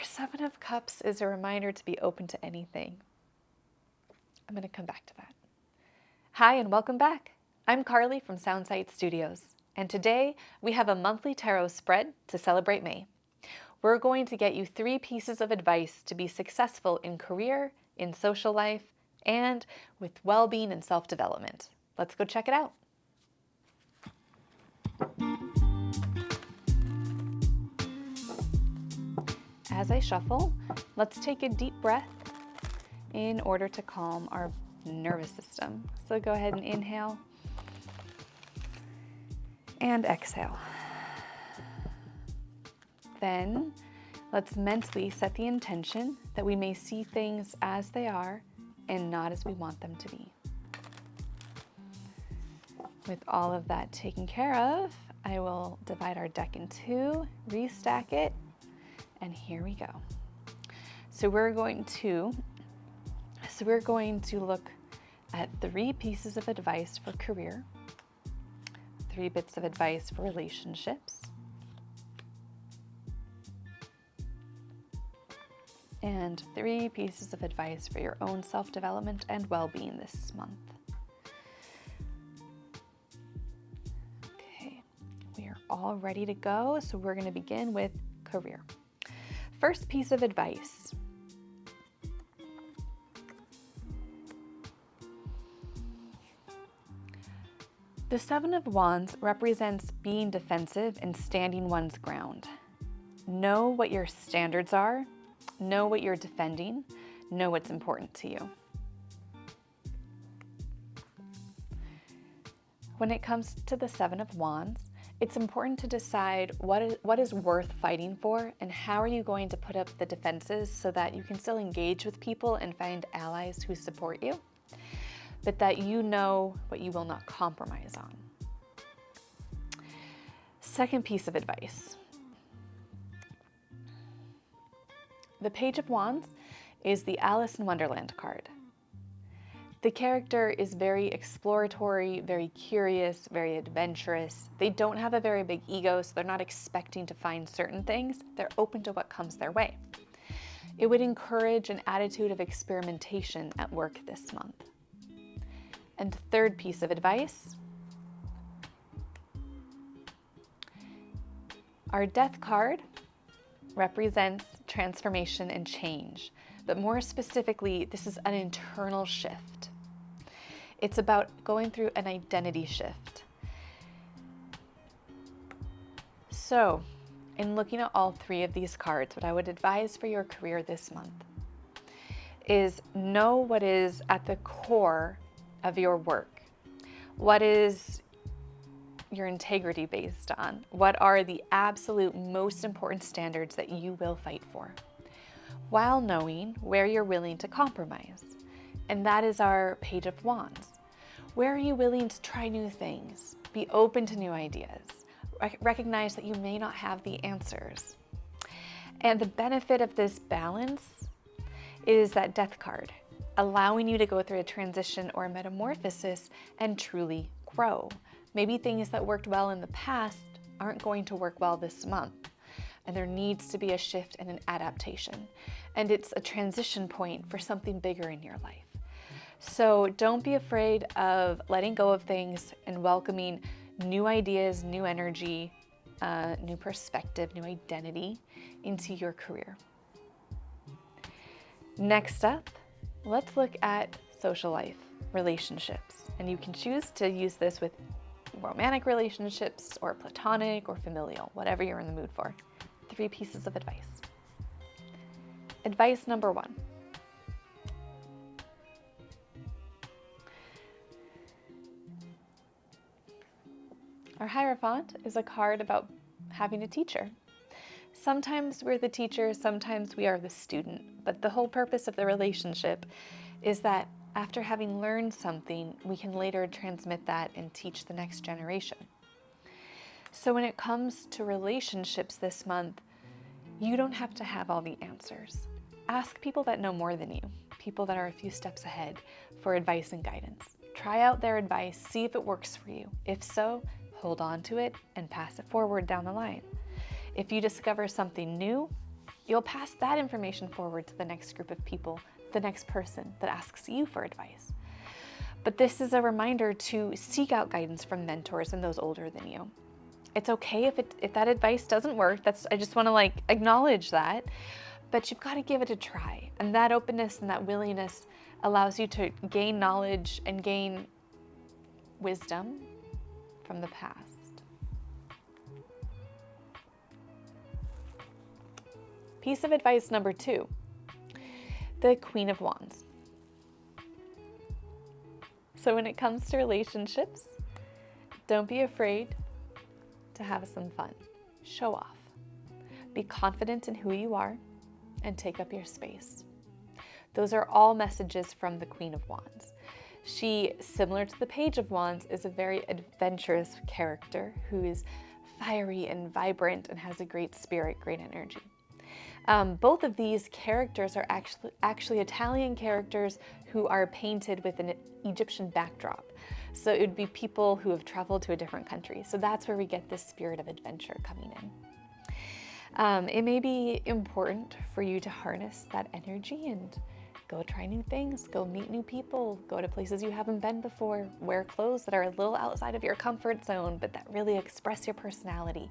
Seven of Cups is a reminder to be open to anything. I'm going to come back to that. Hi, and welcome back. I'm Carly from Soundsight Studios, and today we have a monthly tarot spread to celebrate May. We're going to get you 3 pieces of advice to be successful in career, in social life, and with well-being and self-development. Let's go check it out. As I shuffle, let's take a deep breath in order to calm our nervous system. So go ahead and inhale and exhale. Then let's mentally set the intention that we may see things as they are and not as we want them to be. With all of that taken care of, I will divide our deck in 2, restack it, and here we go. So we're going to look at 3 pieces of advice for career, 3 bits of advice for relationships, and 3 pieces of advice for your own self-development and well-being this month. Okay, we are all ready to go, so we're going to begin with career. First piece of advice. The Seven of Wands represents being defensive and standing one's ground. Know what your standards are, know what you're defending, know what's important to you. When it comes to the Seven of Wands, it's important to decide what is worth fighting for and how are you going to put up the defenses so that you can still engage with people and find allies who support you, but that you know what you will not compromise on. Second piece of advice. The Page of Wands is the Alice in Wonderland card. The character is very exploratory, very curious, very adventurous. They don't have a very big ego, so they're not expecting to find certain things. They're open to what comes their way. It would encourage an attitude of experimentation at work this month. And third piece of advice. Our Death card represents transformation and change, but more specifically, this is an internal shift. It's about going through an identity shift. So, in looking at all 3 of these cards, what I would advise for your career this month is know what is at the core of your work. What is your integrity based on? What are the absolute most important standards that you will fight for? While knowing where you're willing to compromise. And that is our Page of Wands. Where are you willing to try new things? Be open to new ideas. Recognize that you may not have the answers. And the benefit of this balance is that Death card, allowing you to go through a transition or a metamorphosis and truly grow. Maybe things that worked well in the past aren't going to work well this month, and there needs to be a shift and an adaptation. And it's a transition point for something bigger in your life. So don't be afraid of letting go of things and welcoming new ideas, new energy, new perspective, new identity into your career. Next up, let's look at social life, relationships. And you can choose to use this with romantic relationships or platonic or familial, whatever you're in the mood for. 3 pieces of advice. Advice number 1. Our Hierophant is a card about having a teacher. Sometimes we're the teacher, sometimes we are the student, but the whole purpose of the relationship is that after having learned something, we can later transmit that and teach the next generation. So when it comes to relationships this month, you don't have to have all the answers. Ask people that know more than you, people that are a few steps ahead, for advice and guidance. Try out their advice, see if it works for you. If so, hold on to it and pass it forward down the line. If you discover something new, You'll pass that information forward to the next group of people, the next person that asks you for advice. But this is a reminder to seek out guidance from mentors and those older than you. It's okay if that advice doesn't work. I just want to acknowledge that, but you've got to give it a try. And that openness and that willingness allows you to gain knowledge and gain wisdom from the past. Piece of advice number 2, the Queen of Wands. So when it comes to relationships, don't be afraid to have some fun. Show off. Be confident in who you are and take up your space. Those are all messages from the Queen of Wands. She, similar to the Page of Wands, is a very adventurous character who is fiery and vibrant and has a great spirit, great energy. Both of these characters are actually Italian characters who are painted with an Egyptian backdrop. So it would be people who have traveled to a different country. So that's where we get this spirit of adventure coming in. It may be important for you to harness that energy and go try new things, go meet new people, go to places you haven't been before, wear clothes that are a little outside of your comfort zone, but that really express your personality.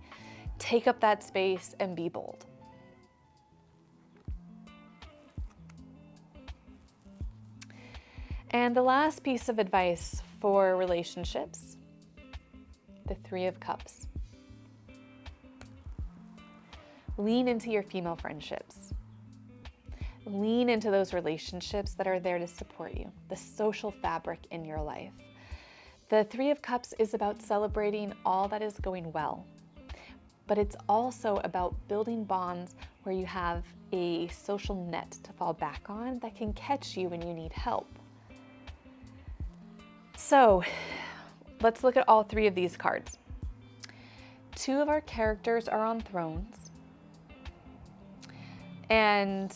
Take up that space and be bold. And the last piece of advice for relationships, the Three of Cups. Lean into your female friendships. Lean into those relationships that are there to support you, the social fabric in your life. The Three of Cups is about celebrating all that is going well, but it's also about building bonds where you have a social net to fall back on that can catch you when you need help. So let's look at all 3 of these cards. 2 of our characters are on thrones, and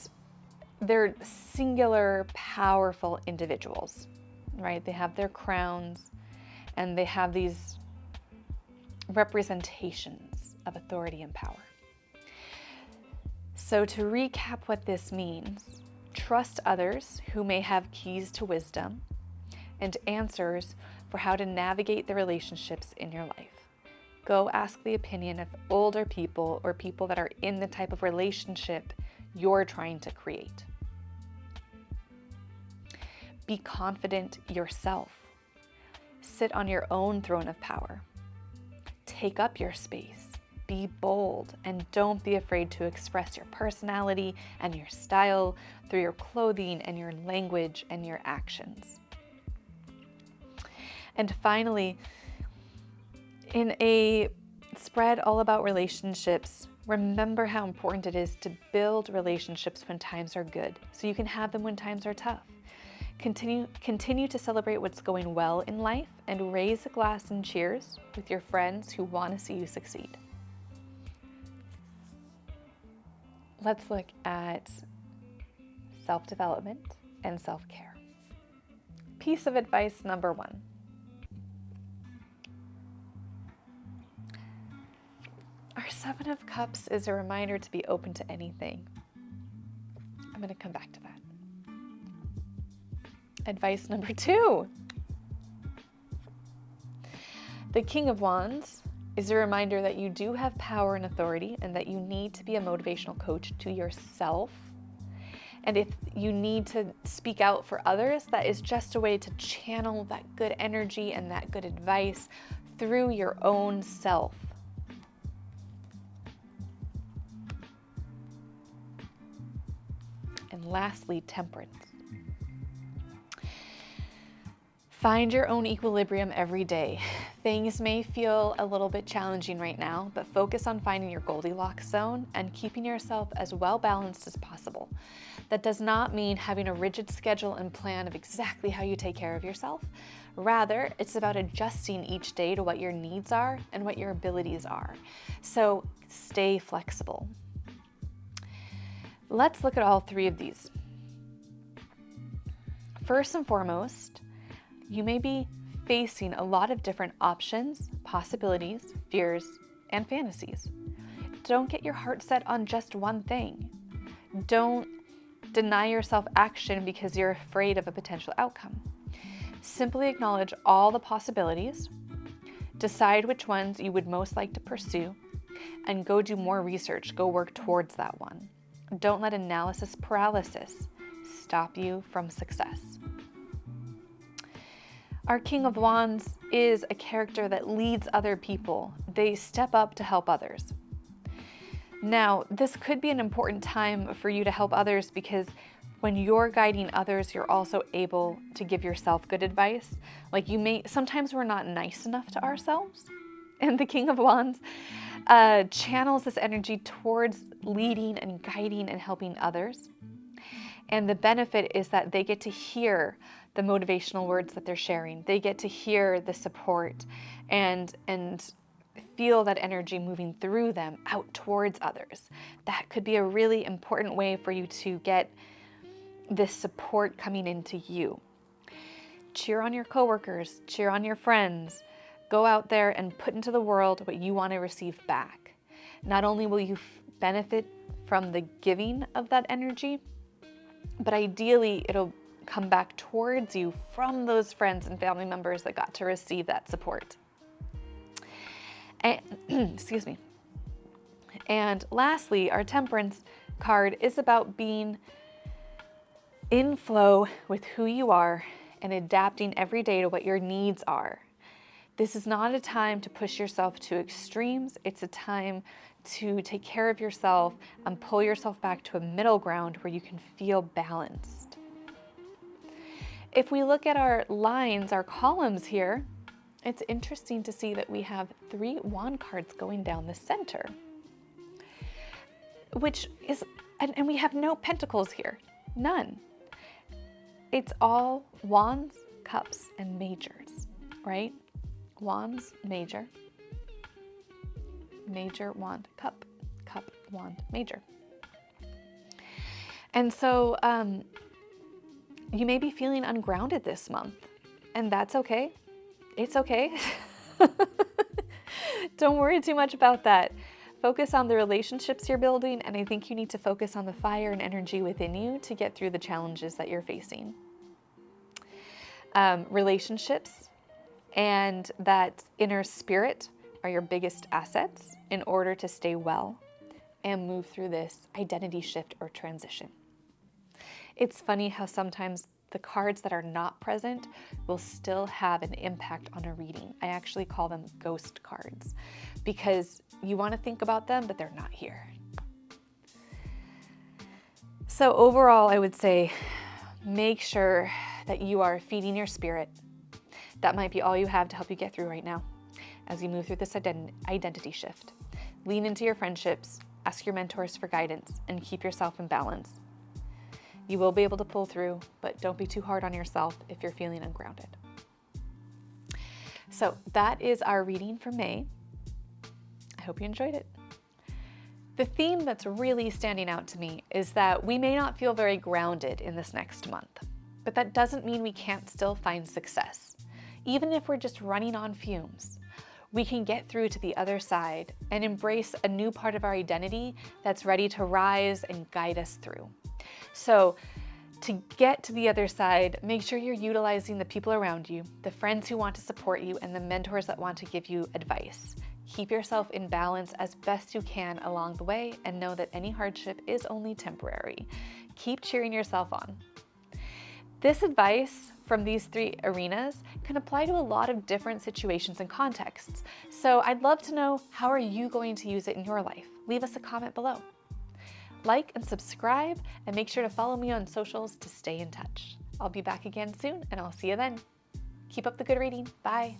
they're singular, powerful individuals, right? They have their crowns and they have these representations of authority and power. So to recap what this means, trust others who may have keys to wisdom and answers for how to navigate the relationships in your life. Go ask the opinion of older people or people that are in the type of relationship you're trying to create. Be confident yourself. Sit on your own throne of power. Take up your space. Be bold and don't be afraid to express your personality and your style through your clothing and your language and your actions. And finally, in a spread all about relationships, remember how important it is to build relationships when times are good, so you can have them when times are tough. Continue to celebrate what's going well in life and raise a glass and cheers with your friends who want to see you succeed. Let's look at self-development and self-care. Piece of advice number 1. Our 7 of Cups is a reminder to be open to anything. I'm going to come back to that. Advice number 2. The King of Wands is a reminder that you do have power and authority and that you need to be a motivational coach to yourself. And if you need to speak out for others, that is just a way to channel that good energy and that good advice through your own self. And lastly, Temperance. Find your own equilibrium every day. Things may feel a little bit challenging right now, but focus on finding your Goldilocks zone and keeping yourself as well balanced as possible. That does not mean having a rigid schedule and plan of exactly how you take care of yourself. Rather, it's about adjusting each day to what your needs are and what your abilities are. So stay flexible. Let's look at all 3 of these. First and foremost, you may be facing a lot of different options, possibilities, fears, and fantasies. Don't get your heart set on just one thing. Don't deny yourself action because you're afraid of a potential outcome. Simply acknowledge all the possibilities, decide which ones you would most like to pursue, and go do more research. Go work towards that one. Don't let analysis paralysis stop you from success. Our King of Wands is a character that leads other people. They step up to help others. Now, this could be an important time for you to help others because when you're guiding others, you're also able to give yourself good advice. Like sometimes we're not nice enough to ourselves. And the King of Wands channels this energy towards leading and guiding and helping others. And the benefit is that they get to hear the motivational words that they're sharing. They get to hear the support and feel that energy moving through them out towards others. That could be a really important way for you to get this support coming into you. Cheer on your coworkers, cheer on your friends. Go out there and put into the world what you want to receive back. Not only will you benefit from the giving of that energy, but ideally it'll come back towards you from those friends and family members that got to receive that support. And, excuse me. And lastly, our Temperance card is about being in flow with who you are and adapting every day to what your needs are. This is not a time to push yourself to extremes. It's a time to take care of yourself and pull yourself back to a middle ground where you can feel balanced. If we look at our lines, our columns here, it's interesting to see that we have 3 wand cards going down the center, which is, and we have no pentacles here, none. It's all wands, cups, and majors, right? Wands, major, major, wand, cup, cup, wand, major. And so you may be feeling ungrounded this month, and that's okay. It's okay. Don't worry too much about that. Focus on the relationships you're building, and I think you need to focus on the fire and energy within you to get through the challenges that you're facing. Relationships and that inner spirit are your biggest assets in order to stay well and move through this identity shift or transition. It's funny how sometimes the cards that are not present will still have an impact on a reading. I actually call them ghost cards because you want to think about them, but they're not here. So overall, I would say make sure that you are feeding your spirit. That might be all you have to help you get through right now as you move through this identity shift. Lean into your friendships, ask your mentors for guidance, and keep yourself in balance. You will be able to pull through, but don't be too hard on yourself if you're feeling ungrounded. So that is our reading for May. I hope you enjoyed it. The theme that's really standing out to me is that we may not feel very grounded in this next month, but that doesn't mean we can't still find success. Even if we're just running on fumes, we can get through to the other side and embrace a new part of our identity that's ready to rise and guide us through. So to get to the other side, make sure you're utilizing the people around you, the friends who want to support you, and the mentors that want to give you advice. Keep yourself in balance as best you can along the way and know that any hardship is only temporary. Keep cheering yourself on. This advice from these 3 arenas can apply to a lot of different situations and contexts. So I'd love to know, how are you going to use it in your life? Leave us a comment below. Like and subscribe, and make sure to follow me on socials to stay in touch. I'll be back again soon, and I'll see you then. Keep up the good reading. Bye.